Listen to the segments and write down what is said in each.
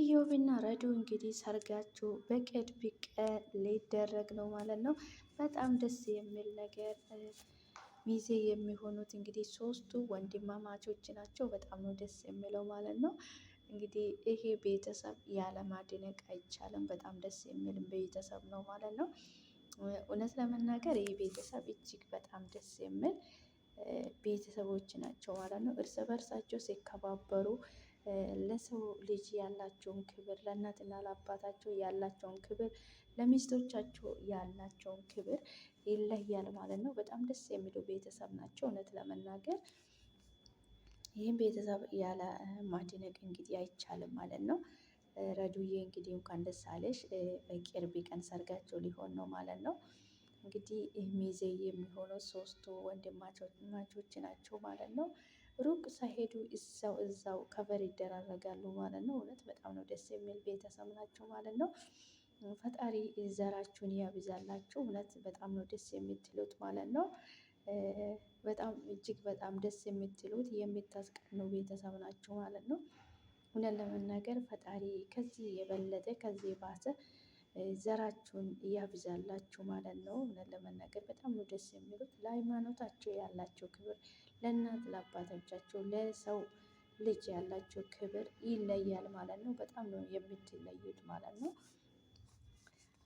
ኢዮብና ረዱ እንግዲህ ሰርጋቸው በቅርብ ቀን ሊደረግ ነው ማለት ነው። በጣም ደስ የሚል ነገር ሚዜ የሚሆኑት እንግዲህ ሶስቱ ወንድማማቾች ናቸው። በጣም ነው ደስ የሚለው ማለት ነው። እንግዲህ ይሄ ቤተሰብ ያለማድነቅ አይቻልም። በጣም ደስ የሚል ቤተሰብ ነው ማለት ነው። እውነት ለመናገር ይህ ቤተሰብ እጅግ በጣም ደስ የሚል ቤተሰቦች ናቸው ማለት ነው። እርስ በርሳቸው ሲከባበሩ ለሰው ልጅ ያላቸውን ክብር፣ ለእናትና ለአባታቸው ያላቸውን ክብር፣ ለሚስቶቻቸው ያላቸውን ክብር ይለያል ማለት ነው። በጣም ደስ የሚሉ ቤተሰብ ናቸው እውነት ለመናገር ይህም ቤተሰብ ያለ ማድነቅ እንግዲህ አይቻልም ማለት ነው። ረዱዬ እንግዲህ እንኳን ደስ አለሽ። በቅርብ ቀን ሰርጋቸው ሊሆን ነው ማለት ነው። እንግዲህ ሚዜ የሚሆነው ሶስቱ ወንድማማቾች ናቸው ማለት ነው። ሩቅ ሳይሄዱ እዛው ከበር ይደራረጋሉ ማለት ነው። እውነት በጣም ነው ደስ የሚል ቤተሰብ ናቸው ማለት ነው። ፈጣሪ ዘራችሁን ያብዛላችሁ። እውነት በጣም ነው ደስ የምትሉት ማለት ነው። በጣም እጅግ በጣም ደስ የምትሉት የምታስቀኑ ቤተሰብ ናቸው ማለት ነው። እውነት ለመናገር ፈጣሪ ከዚህ የበለጠ ከዚህ የባሰ ዘራችሁን ያብዛላችሁ ማለት ነው። እውነት ለመናገር በጣም ነው ደስ የሚሉት ለሃይማኖታቸው ያላቸው ክብር፣ ለእናት ለአባቶቻቸው ለሰው ልጅ ያላቸው ክብር ይለያል ማለት ነው። በጣም ነው የምትለዩት ማለት ነው።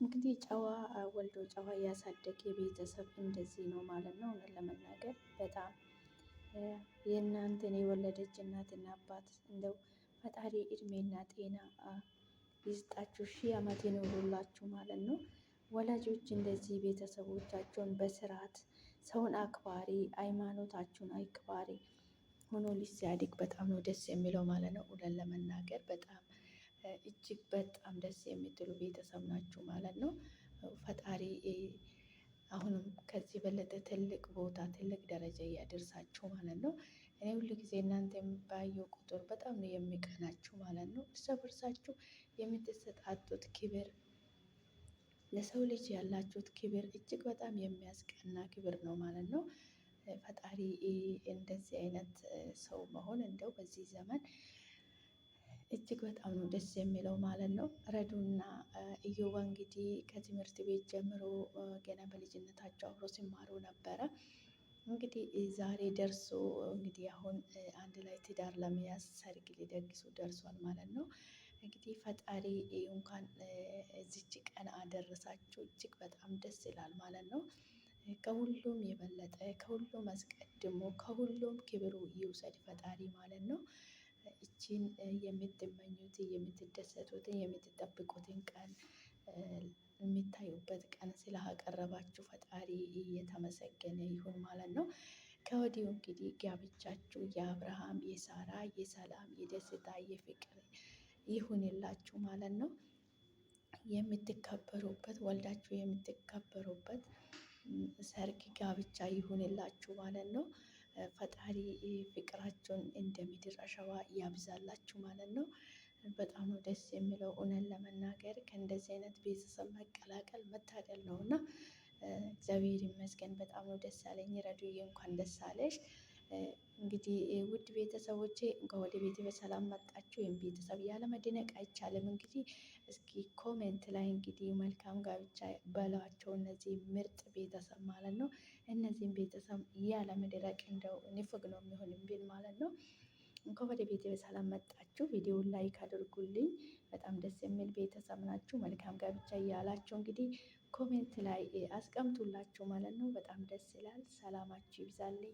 እንግዲህ ጨዋ ወልዶ ጨዋ ያሳደገ ቤተሰብ እንደዚህ ነው ማለት ነው። እውነት ለመናገር በጣም የእናንተን የወለደች እናትና አባት እንደው ፈጣሪ እድሜና ጤና ይስጣችሁ፣ ሺህ አመት ይኖሩላችሁ ማለት ነው። ወላጆች እንደዚህ ቤተሰቦቻቸውን በስርዓት ሰውን አክባሪ፣ ሃይማኖታችሁን አክባሪ ሆኖ ልጅ ሲያድግ በጣም ነው ደስ የሚለው ማለት ነው። እውነት ለመናገር በጣም እጅግ በጣም ደስ የምትሉ ቤተሰብ ናችሁ ማለት ነው። ፈጣሪ አሁንም ከዚህ በለጠ ትልቅ ቦታ ትልቅ ደረጃ እያደርሳችሁ ማለት ነው። እኔ ሁሉ ጊዜ እናንተን ባየሁ ቁጥር በጣም ነው የሚቀናችሁ ማለት ነው። እርስ በርሳችሁ የምትሰጣጡት ክብር፣ ለሰው ልጅ ያላችሁት ክብር እጅግ በጣም የሚያስቀና ክብር ነው ማለት ነው። ፈጣሪ እንደዚህ አይነት ሰው መሆን እንደው በዚህ ዘመን እጅግ በጣም ነው ደስ የሚለው ማለት ነው። ረዱና ኢዮብ እንግዲህ ከትምህርት ቤት ጀምሮ ገና በልጅነታቸው አብሮ ሲማሩ ነበረ። እንግዲህ ዛሬ ደርሶ እንግዲህ አሁን አንድ ላይ ትዳር ለመያዝ ሰርግ ሊደግሱ ደርሷል ማለት ነው። እንግዲህ ፈጣሪ እንኳን እዚች ቀን አደረሳችሁ። እጅግ በጣም ደስ ይላል ማለት ነው። ከሁሉም የበለጠ ከሁሉም አስቀድሞ ከሁሉም ክብሩ ይውሰድ ፈጣሪ ማለት ነው። ይቺን የምትመኙት የምትደሰቱትን የምትጠብቁትን ቀን የሚታዩበት ቀን ስላቀረባችሁ ፈጣሪ እየተመሰገነ ይሁን ማለት ነው። ከወዲሁ እንግዲህ ጋብቻችሁ የአብርሃም የሳራ የሰላም የደስታ የፍቅር ይሁንላችሁ ማለት ነው። የምትከበሩበት ወልዳችሁ የምትከበሩበት ሰርግ ጋብቻ ይሁንላችሁ ማለት ነው። ፈጣሪ ፍቅራቸውን እንደ ምድር አሸዋ ያብዛላችሁ ማለት ነው። በጣም ነው ደስ የሚለው እውነት ለመናገር ከእንደዚህ አይነት ቤተሰብ መቀላቀል መታደል ነው እና እግዚአብሔር ይመስገን በጣም ነው ደስ ያለኝ። ረዱዬ እንኳን ደስ አለሽ። እንግዲህ ውድ ቤተሰቦቼ እንኳን ወደ ቤቴ በሰላም መጣችሁ። ወይም ቤተሰብ ያለመደነቅ አይቻልም። እንግዲህ እስኪ ኮሜንት ላይ እንግዲህ መልካም ጋብቻ በሏቸው እነዚህ ምርጥ ቤተሰብ ማለት ነው። እነዚህም ቤተሰብ ያለመድረቅ እንደው ንፉግ ነው የሚሆንብን ማለት ነው። እንኳን ወደ ቤቴ በሰላም መጣችሁ። ቪዲዮውን ላይክ አድርጉልኝ። በጣም ደስ የሚል ቤተሰብ ናችሁ። መልካም ጋብቻ እያላችሁ እንግዲህ ኮሜንት ላይ አስቀምጡላችሁ ማለት ነው። በጣም ደስ ይላል። ሰላማችሁ ይብዛልኝ።